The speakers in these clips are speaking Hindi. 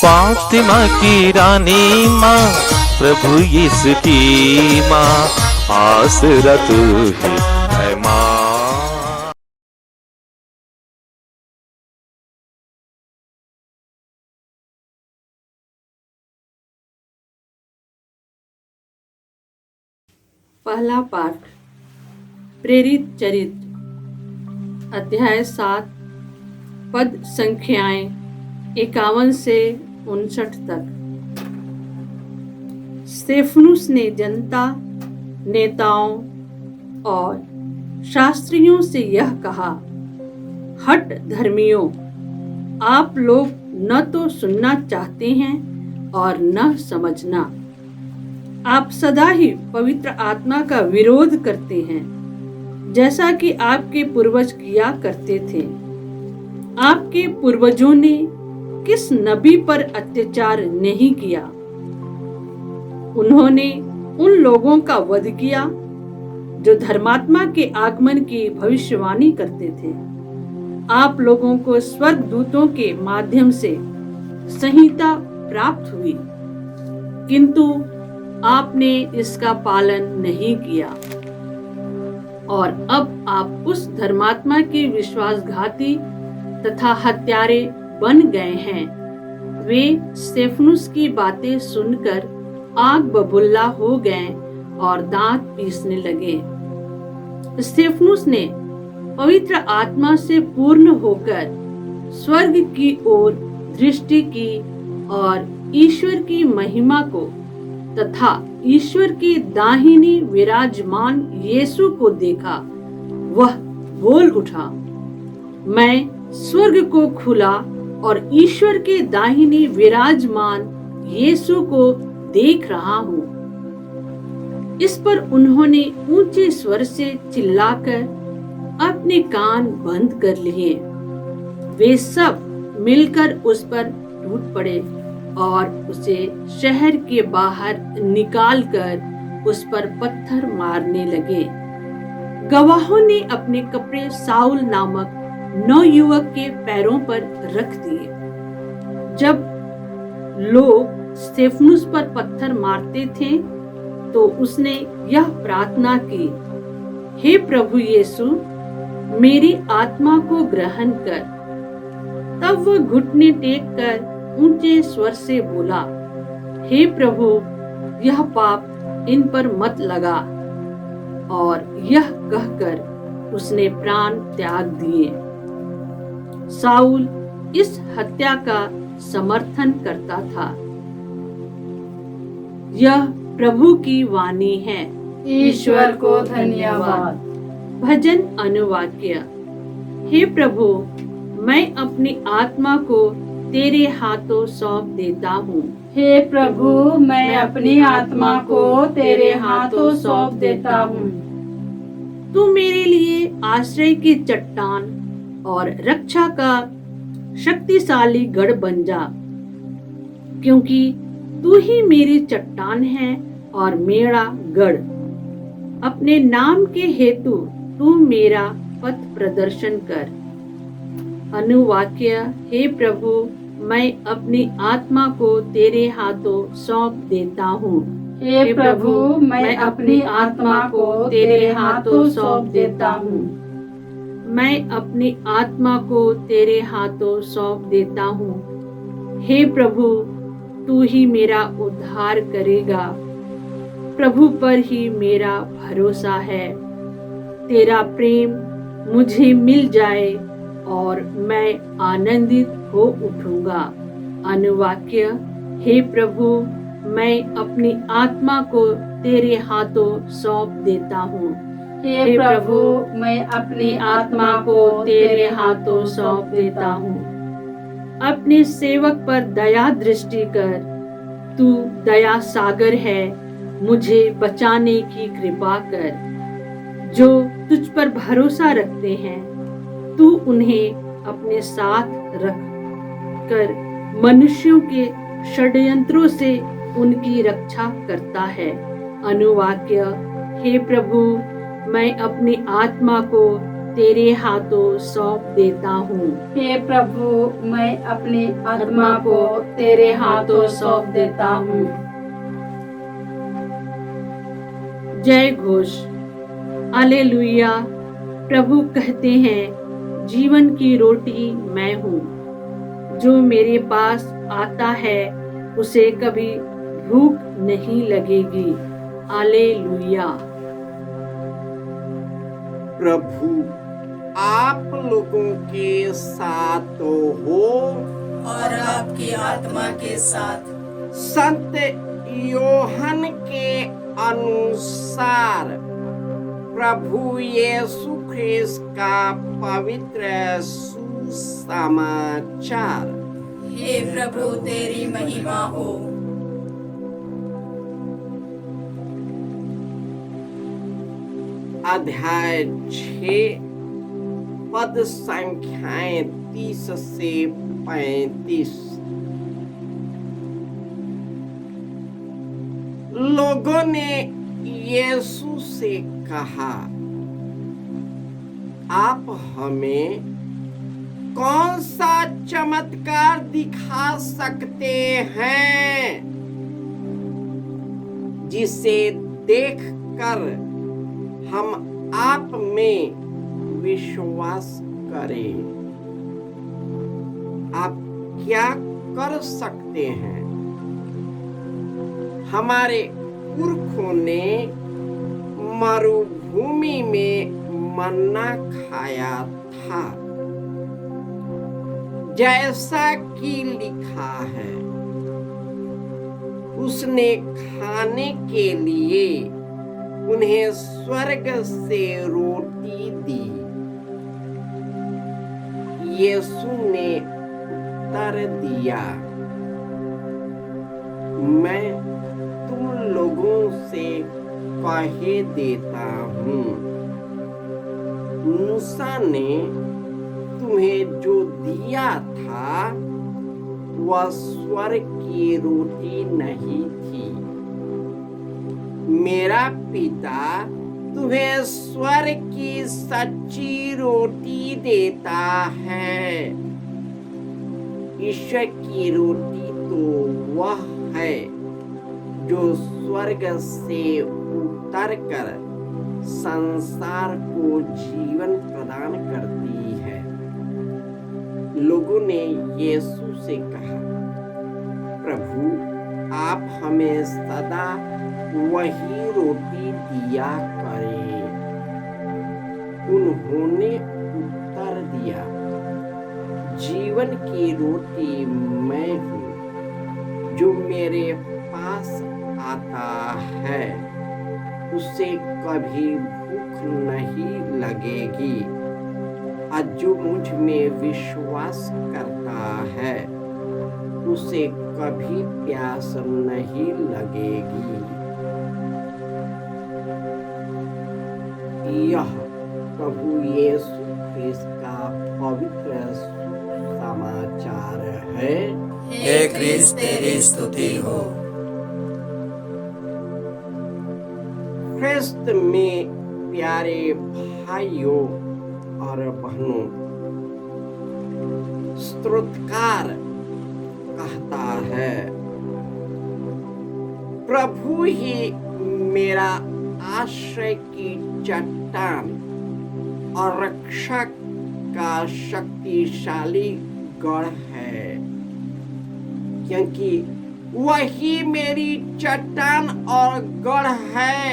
फातिमा की रानी माँ, प्रभु यीशु की माँ, आसरा तू ही है माँ। पहला पाठ प्रेरित चरित्र अध्याय 7 पद संख्याएं 51 से 59 तक। स्तेफनुस ने जनता, नेताओं और शास्त्रियों से यह कहा, हठ धर्मियों, आप लोग न तो सुनना चाहते हैं और न समझना। आप सदा ही पवित्र आत्मा का विरोध करते हैं, जैसा कि आपके पूर्वज किया करते थे। आपके पूर्वजों ने किस नबी पर अत्याचार नहीं किया? उन्होंने उन लोगों का वध किया जो धर्मात्मा के आगमन की भविष्यवाणी करते थे। आप लोगों को स्वर्गदूतों के माध्यम से संहिता प्राप्त हुई, किंतु आपने इसका पालन नहीं किया और अब आप उस धर्मात्मा के विश्वासघाती तथा हत्यारे बन गए हैं। वे स्तेफनुस की बातें सुनकर आग बबूला हो गए और दांत पीसने लगे। स्तेफनुस ने पवित्र आत्मा से पूर्ण होकर स्वर्ग की ओर दृष्टि की और ईश्वर की महिमा को तथा ईश्वर की दाहिनी विराजमान यीशु को देखा। वह बोल उठा, मैं स्वर्ग को खुला और ईश्वर के दाहिनी विराजमान यीशु को देख रहा हूँ। इस पर उन्होंने ऊंचे स्वर से चिल्लाकर अपने कान बंद कर लिए। वे सब मिलकर उस पर टूट पड़े और उसे शहर के बाहर निकालकर उस पर पत्थर मारने लगे। गवाहों ने अपने कपड़े साउल नामक नवयुवक के पैरों पर रख दिए। जब लोग स्तेफनुस पर पत्थर मारते थे तो उसने यह प्रार्थना की, हे प्रभु यीशु, मेरी आत्मा को ग्रहण कर। तब वह घुटने टेक कर ऊंचे स्वर से बोला, हे प्रभु, यह पाप इन पर मत लगा। और यह कहकर उसने प्राण त्याग दिए। साउल इस हत्या का समर्थन करता था। यह प्रभु की वाणी है। ईश्वर को धन्यवाद। भजन अनुवाक्य। हे प्रभु, मैं अपनी आत्मा को तेरे हाथों सौंप देता हूँ। हे प्रभु, मैं अपनी आत्मा को तेरे हाथों सौंप देता हूँ। तू मेरे लिए आश्रय की चट्टान और रक्षा का शक्तिशाली गढ़ बन जा, क्योंकि तू ही मेरी चट्टान है और मेरा गढ़। अपने नाम के हेतु तू मेरा पथ प्रदर्शन कर। अनुवाक्य। हे प्रभु, मैं अपनी आत्मा को तेरे हाथों सौंप देता हूँ। हे प्रभु, मैं अपनी आत्मा को तेरे हाथों सौंप देता हूँ। मैं अपनी आत्मा को तेरे हाथों सौंप देता हूँ। हे प्रभु, तू ही मेरा उद्धार करेगा। प्रभु पर ही मेरा भरोसा है। तेरा प्रेम मुझे मिल जाए और मैं आनंदित हो उठूंगा। अनुवाक्य। हे प्रभु, मैं अपनी आत्मा को तेरे हाथों सौंप देता हूँ। हे प्रभु, मैं अपनी आत्मा को तेरे हाथों सौंप देता हूँ। अपने सेवक पर दया दृष्टि कर। तू दया सागर है, मुझे बचाने की कृपा कर। जो तुझ पर भरोसा रखते हैं, तू उन्हें अपने साथ रख कर मनुष्यों के षड्यंत्रों से उनकी रक्षा करता है। अनुवाक्य। हे प्रभु, मैं अपनी आत्मा को तेरे हाथों सौंप देता हूँ। हे प्रभु, मैं अपनी आत्मा को तेरे हाथों सौंप देता हूँ। जय घोष। हालेलुया। प्रभु कहते हैं, जीवन की रोटी मैं हूँ। जो मेरे पास आता है उसे कभी भूख नहीं लगेगी। हालेलुया। प्रभु आप लोगों के साथ हो और आपकी आत्मा के साथ। संत योहन के अनुसार प्रभु यीशु ख्रिस्त का पवित्र सुसमाचार। हे प्रभु तेरी महिमा हो। अध्याय 6 पद संख्याएं 30 से 35। लोगों ने यीशु से कहा, आप हमें कौन सा चमत्कार दिखा सकते हैं जिसे देखकर हम आप में विश्वास करें? आप क्या कर सकते हैं? हमारे पुरखों ने मरुभूमि में मन्ना खाया था, जैसा कि लिखा है, उसने खाने के लिए उन्हें स्वर्ग से रोटी दी। यीशु ने उत्तर दिया, मैं तुम लोगों से कहे देता हूँ, मूसा ने तुम्हें जो दिया था वह स्वर्ग की रोटी नहीं थी। मेरा पिता तुम्हें स्वर्ग की सच्ची रोटी देता है। ईश्वर की रोटी तो वह है जो स्वर्ग से उतरकर संसार को जीवन प्रदान करती है। लोगों ने यीशु से कहा, प्रभु आप हमें सदा वही रोटी दिया करें। उन्होंने उत्तर दिया, जीवन की रोटी मैं हूँ। जो मेरे पास आता है उसे कभी भूख नहीं लगेगी, और जो मुझ में विश्वास करता है उसे कभी प्यास नहीं लगेगी। यह प्रभु यीशु ख्रिस्त का पवित्र समाचार है। हे ख्रिस्त तेरी स्तुति हो। ख्रिस्त में प्यारे भाइयों और बहनों, स्तोत्रकार कहता है, प्रभु ही मेरा आश्रय की चट्टान और रक्षक का शक्तिशाली गढ़ है, क्योंकि वही मेरी चट्टान और गढ़ है।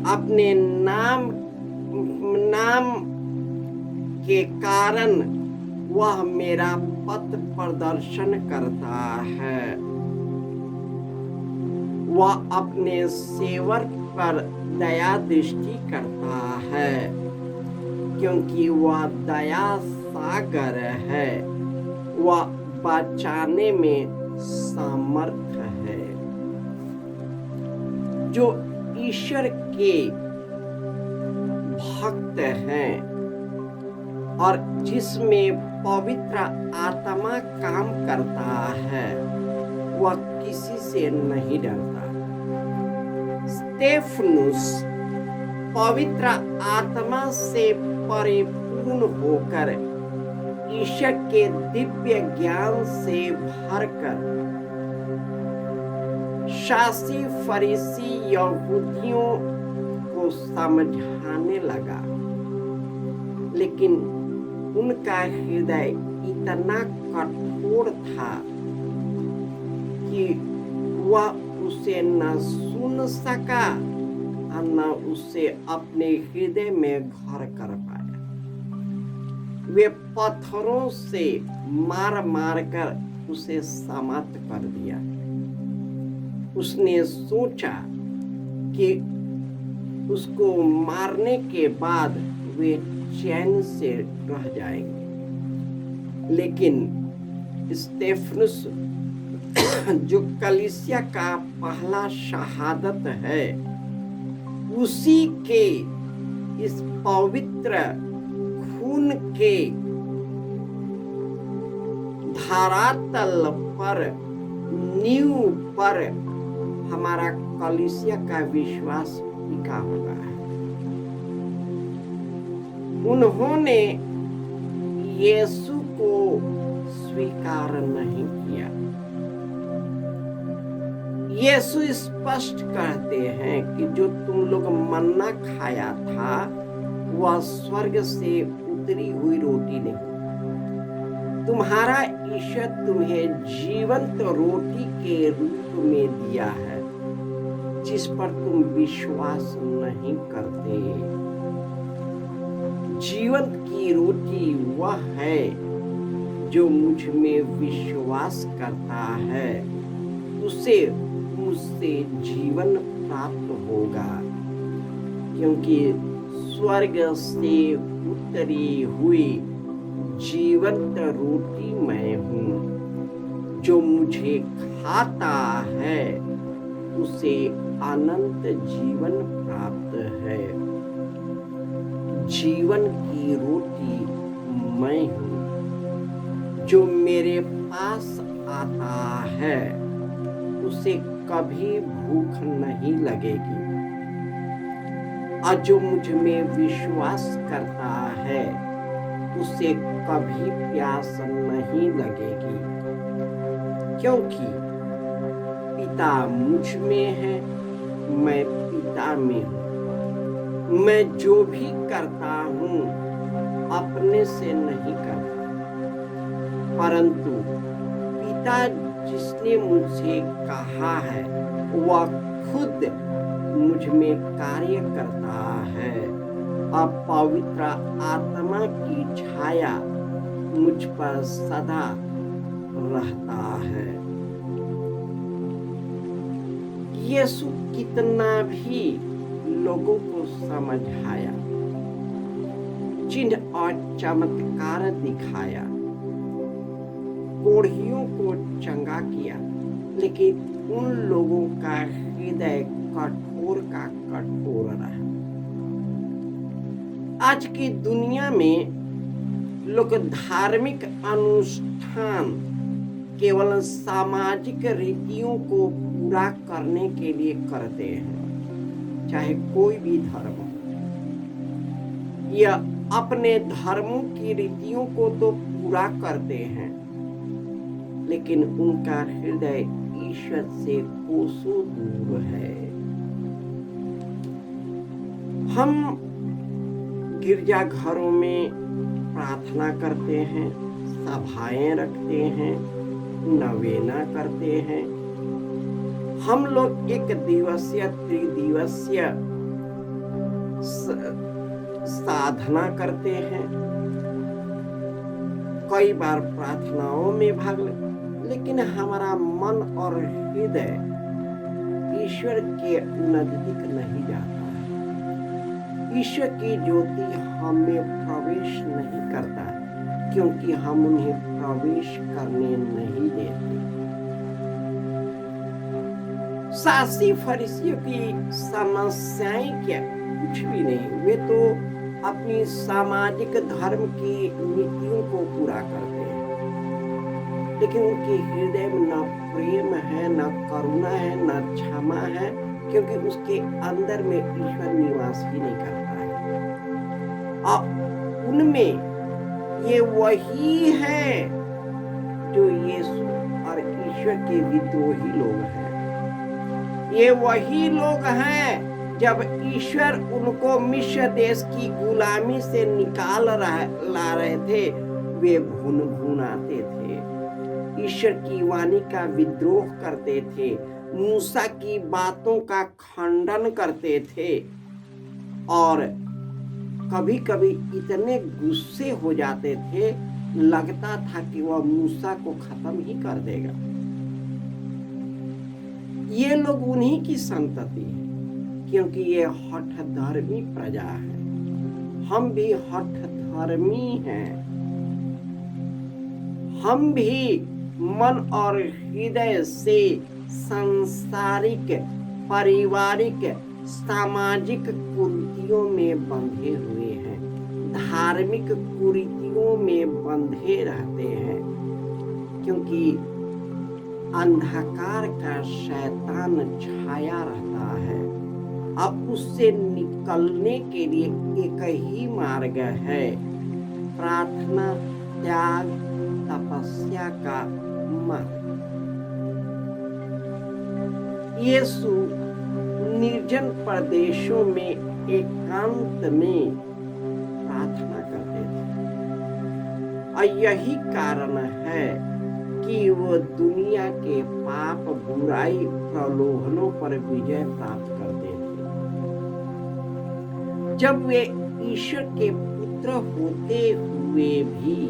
अपने नाम के कारण वह मेरा पथ प्रदर्शन करता है। वह अपने सेवक पर दया दृष्टि करता है, क्योंकि वह दया सागर है। वह बचाने में समर्थ है। जो ईश्वर के भक्त हैं और जिसमें पवित्र आत्मा काम करता है, वह किसी से नहीं डरता। स्टेफनुस पवित्र आत्मा से परिपूर्ण होकर ईश्वर के दिव्य ज्ञान से भरकर शास्त्री फरीसी यहूदियों को समझाने लगा, लेकिन उनका हृदय इतना कठोर था कि वह उसे न सुन सका और न उसे अपने हृदय में घर कर पाया। वे पत्थरों से मार मार कर उसे समाप्त कर दिया। उसने सोचा कि उसको मारने के बाद वे चैन से रह जाएंगे, लेकिन स्टेफनुस जो कलीसिया का पहला शहादत है, उसी के इस पवित्र खून के धरातल पर, नींव पर हमारा कलीसिया का विश्वास टिका हुआ है। उन्होंने यीशु को स्वीकार नहीं किया। यीशु स्पष्ट कहते हैं कि जो तुम लोग मन्ना खाया था वह स्वर्ग से उतरी हुई रोटी नहीं, तुम्हारा ईश्वर तुम्हें जीवंत रोटी के रूप में दिया है, जिस पर तुम विश्वास नहीं करते। जीवन की रोटी वह है जो मुझ में विश्वास करता है, उसे मुझसे जीवन प्राप्त होगा, क्योंकि स्वर्ग से उतरी हुई जीवंत रोटी मैं हूँ। जो मुझे खाता है उसे अनंत जीवन प्राप्त है। जीवन की रोटी मैं हूँ। जो मेरे पास आता है उसे कभी भूख नहीं लगेगी, और जो मुझ में विश्वास करता है उसे कभी प्यास नहीं लगेगी, क्योंकि पिता मुझ में है, मैं पिता में हूँ। मैं जो भी करता हूँ अपने से नहीं करता, परंतु पिता जिसने मुझसे कहा है वह खुद मुझ में कार्य करता है। अब पवित्र आत्मा की छाया मुझ पर सदा रहता है। यीशु कितना भी लोगों को समझाया, चिन्ह और चमत्कार दिखाया, कोढ़ियों को चंगा किया, लेकिन उन लोगों का हृदय कठोर का कठोर रहा। आज की दुनिया में लोग धार्मिक अनुष्ठान केवल सामाजिक रीतियों को पूरा करने के लिए करते हैं, चाहे कोई भी धर्म हो। यह अपने धर्मों की रीतियों को तो पूरा करते हैं, लेकिन उनका हृदय ईश्वर से कोसों दूर है। हम गिरजाघरों में प्रार्थना करते हैं, सभाएं रखते हैं, नवेना करते हैं। हम लोग एक दिवसीय त्रिदिवसीय साधना करते हैं, कई बार प्रार्थनाओं में भाग लेकिन हमारा मन और हृदय ईश्वर के नजदीक नहीं जाता। ईश्वर की ज्योति हमें प्रवेश नहीं करता, क्योंकि हम उन्हें प्रवेश करने नहीं देते। शास्त्री फरीसियों की समस्याएं क्या, कुछ भी नहीं। वे तो अपनी सामाजिक धर्म की नीतियों को पूरा करते हैं, लेकिन उनके हृदय में न प्रेम है, न करुणा है, न क्षमा है, क्योंकि उसके अंदर में ईश्वर निवास ही नहीं करता है। और उनमें ये वही है जो यीशु और ईश्वर के विद्रोही लोग हैं। ये वही लोग हैं जब ईश्वर उनको मिस्र देश की गुलामी से ला रहे थे, वे भुनाते थे, ईश्वर की वाणी का विद्रोह करते थे, मूसा की बातों का खंडन करते थे और कभी कभी इतने गुस्से हो जाते थे, लगता था कि वह मूसा को खत्म ही कर देगा। ये लोग उन्हीं की संतति है, क्योंकि ये हठधर्मी प्रजा है। हम भी हठधर्मी हैं। हम भी मन और हृदय से सांसारिक, पारिवारिक, सामाजिक कुरीतियों में बंधे हुए हैं, धार्मिक कुरीतियों में बंधे रहते हैं, क्योंकि अंधकार का शैतान छाया रहता है। अब उससे निकलने के लिए एक ही मार्ग है, प्रार्थना, त्याग, तपस्या का मार्ग। यीशु निर्जन प्रदेशों में एकांत में प्रार्थना करते थे और यही कारण है कि वो दुनिया के पाप, बुराई, प्रलोभनों पर विजय प्राप्त करते थे। जब वे ईश्वर के पुत्र होते हुए भी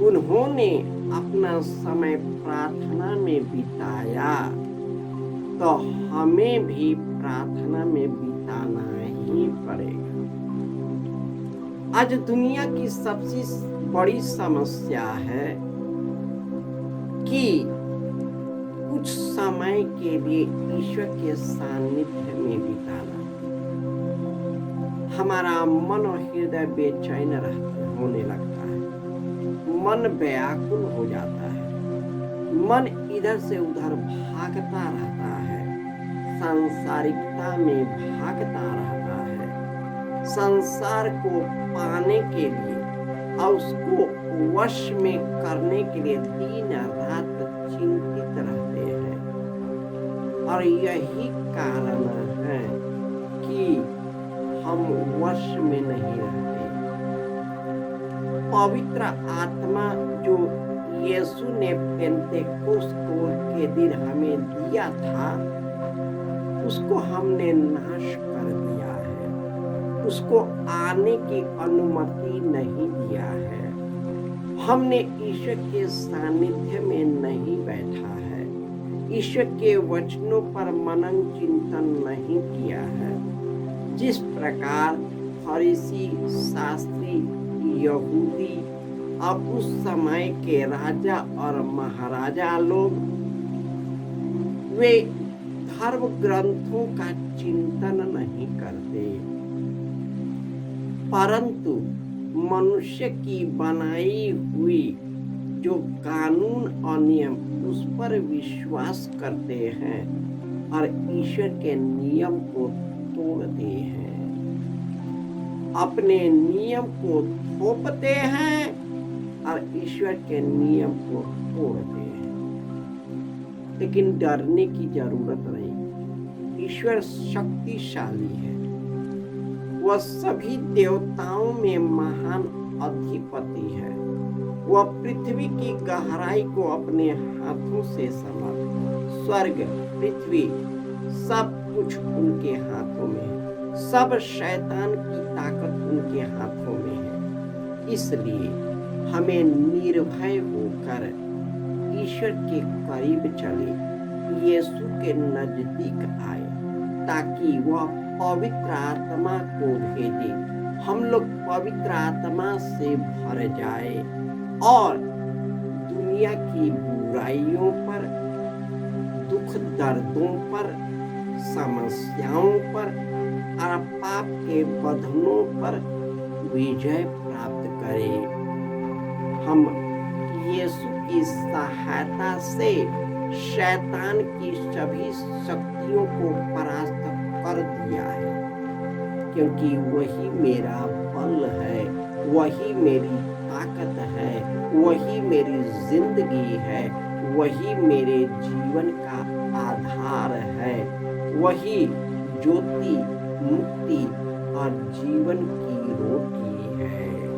उन्होंने अपना समय प्रार्थना में बिताया, तो हमें भी प्रार्थना में बिताना ही पड़ेगा। आज दुनिया की सबसे बड़ी समस्या है कि कुछ समय के लिए ईश्वर के सानिध्य में बिताना। हमारा मन और हृदय बेचैन होने लगता है, मन व्याकुल हो जाता है, मन इधर से उधर भागता रहता है, सांसारिकता में भागता रहता है। संसार को पाने के लिए और उसको वश में करने के लिए दिन रात चिंतित रहते हैं। और यही कारण है कि हम वश में नहीं रहते। पवित्र आत्मा जो यीशु ने पेंतेकोस्त के दिन हमें दिया था, उसको हमने नाश कर दिया है, उसको आने की अनुमति नहीं दिया है। हमने ईश्वर के सानिध्य में नहीं बैठा है, ईश्वर के वचनों पर मनन चिंतन नहीं किया है। जिस प्रकार फरीसी, शास्त्री, यहूदी और उस समय के राजा और महाराजा लोग, वे धर्म ग्रंथों का चिंतन नहीं करते, परंतु मनुष्य की बनाई हुई जो कानून और नियम, उस पर विश्वास करते हैं और ईश्वर के नियम को तोड़ते हैं, अपने नियम को थोपते हैं और ईश्वर के नियम को तोड़ते हैं। लेकिन डरने की जरूरत नहीं, ईश्वर शक्तिशाली है, वह सभी देवताओं में महान अधिपति है। वह पृथ्वी की गहराई को अपने हाथों से संभालता, स्वर्ग, पृथ्वी, सब कुछ उनके हाथों में है, सब शैतान की ताकत उनके हाथों में है। इसलिए हमें निर्भय होकर ईश्वर के करीब चले, यीशु के नजदीक आए, ताकि वह पवित्र आत्मा को भेजे, हम लोग पवित्र आत्मा से भर जाए और दुनिया की बुराइयों पर, दुख दर्दों पर, समस्याओं पर और पाप के बंधनों पर विजय प्राप्त करें। हम यीशु की सहायता से शैतान की सभी शक्तियों को परास्त कर दिया है, क्योंकि वही मेरा बल है, वही मेरी ताकत है, वही मेरी जिंदगी है, वही मेरे जीवन का आधार है, वही ज्योति, मुक्ति और जीवन की रोटी है।